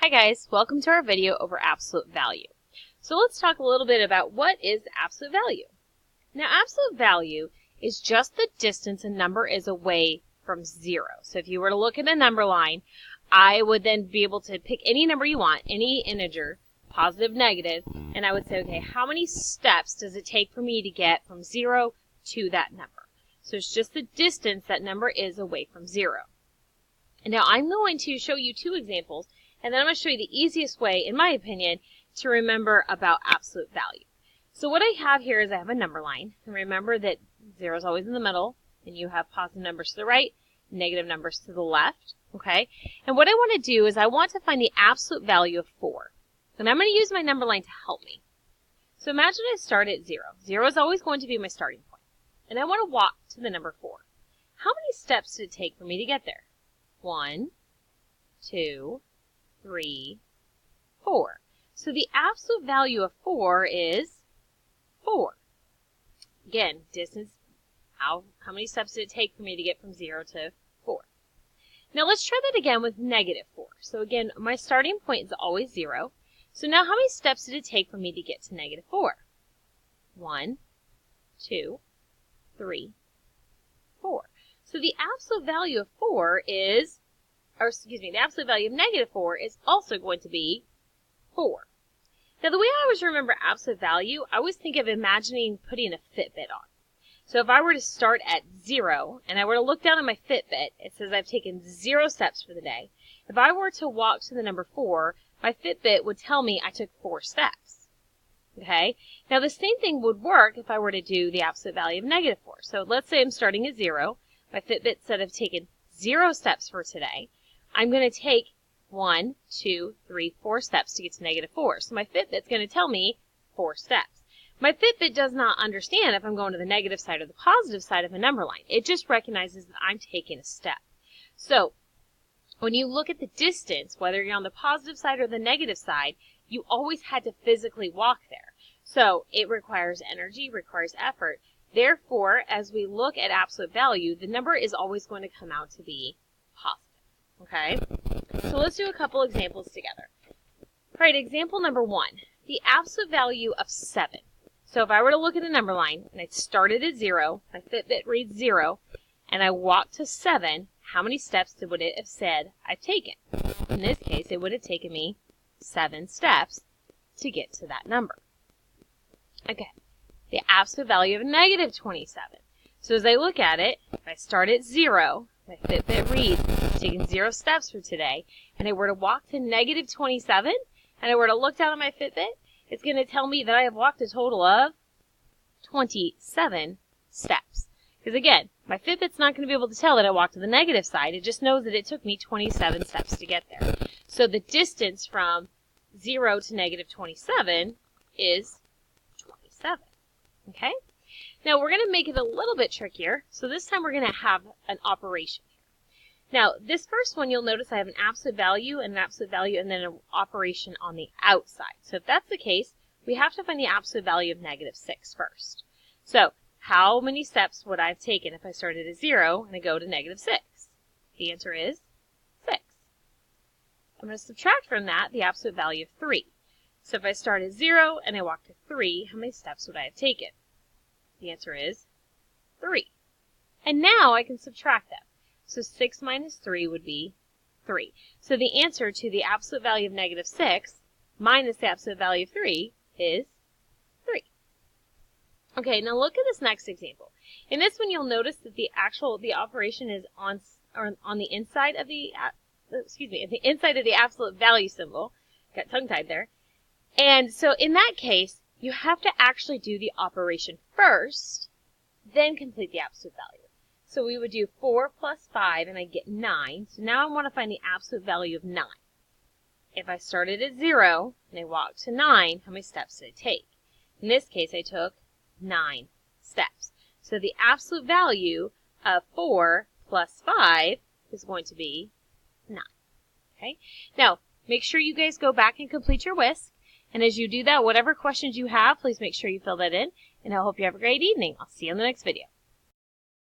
Hi guys, welcome to our video over absolute value. So let's talk a little bit about what is absolute value. Now absolute value is just the distance a number is away from zero. So if you were to look at a number line, I would then be able to pick any number you want, any integer, positive, negative, and I would say, okay, how many steps does it take for me to get from 0 to that number? So it's just the distance that number is away from 0. And now I'm going to show you two examples, and then I'm going to show you the easiest way, in my opinion, to remember about absolute value. So what I have here is I have a number line. And remember that 0 is always in the middle, and you have positive numbers to the right, negative numbers to the left. Okay? And what I want to do is I want to find the absolute value of 4. And I'm going to use my number line to help me. So imagine I start at 0. 0 is always going to be my starting point. And I want to walk to the number 4. How many steps did it take for me to get there? 1, 2, 3, 4. So the absolute value of 4 is 4. Again, distance, how many steps did it take for me to get from 0 to 4? Now let's try that again with negative 4. So again, my starting point is always 0. So now how many steps did it take for me to get to negative 4? 1, 2, 3, 4. So the absolute value of 4 is, the absolute value of negative 4 is also going to be 4. Now the way I always remember absolute value, I always think of imagining putting a Fitbit on. So if I were to start at 0, and I were to look down at my Fitbit, it says I've taken 0 steps for the day. If I were to walk to the number 4, my Fitbit would tell me I took 4 steps. Okay? Now the same thing would work if I were to do the absolute value of negative 4. So let's say I'm starting at 0. My Fitbit said I've taken 0 steps for today. I'm going to take 1, 2, 3, 4 steps to get to negative 4. So my Fitbit's going to tell me 4 steps. My Fitbit does not understand if I'm going to the negative side or the positive side of a number line. It just recognizes that I'm taking a step. So when you look at the distance, whether you're on the positive side or the negative side, you always had to physically walk there. So it requires energy, requires effort. Therefore, as we look at absolute value, the number is always going to come out to be positive. Okay? So let's do a couple examples together. All right, example number 1, the absolute value of 7. So if I were to look at a number line, and I started at 0, my Fitbit reads 0, and I walked to 7, how many steps would it have said I've taken? In this case, it would have taken me 7 steps to get to that number. Okay, the absolute value of negative 27. So as I look at it, if I start at 0, my Fitbit reads, I've taken 0 steps for today, and I were to walk to negative 27, and I were to look down at my Fitbit, it's going to tell me that I have walked a total of 27 steps. Because again, my Fitbit's not going to be able to tell that I walked to the negative side. It just knows that it took me 27 steps to get there. So the distance from 0 to negative 27 is 27. Okay? Now we're going to make it a little bit trickier. So this time we're going to have an operation here. Now this first one, you'll notice I have an absolute value and then an operation on the outside. So if that's the case, we have to find the absolute value of negative 6 first. So how many steps would I have taken if I started at 0 and I go to negative 6? The answer is 6. I'm going to subtract from that the absolute value of 3. So if I start at 0 and I walk to 3, how many steps would I have taken? The answer is 3. And now I can subtract them. So 6 minus 3 would be 3. So the answer to the absolute value of negative 6 minus the absolute value of 3 is 3. Okay, now look at this next example. In this one, you'll notice that the operation is on the inside of the inside of the absolute value symbol. Got tongue-tied there. And so in that case, you have to actually do the operation first, then complete the absolute value. So we would do 4 plus 5, and I get 9. So now I want to find the absolute value of 9. If I started at 0, and I walked to 9, how many steps did I take? In this case, I took 9 steps. So the absolute value of 4 plus 5 is going to be 9. Okay? Now, make sure you guys go back and complete your WISC. And as you do that, whatever questions you have, please make sure you fill that in. And I hope you have a great evening. I'll see you in the next video.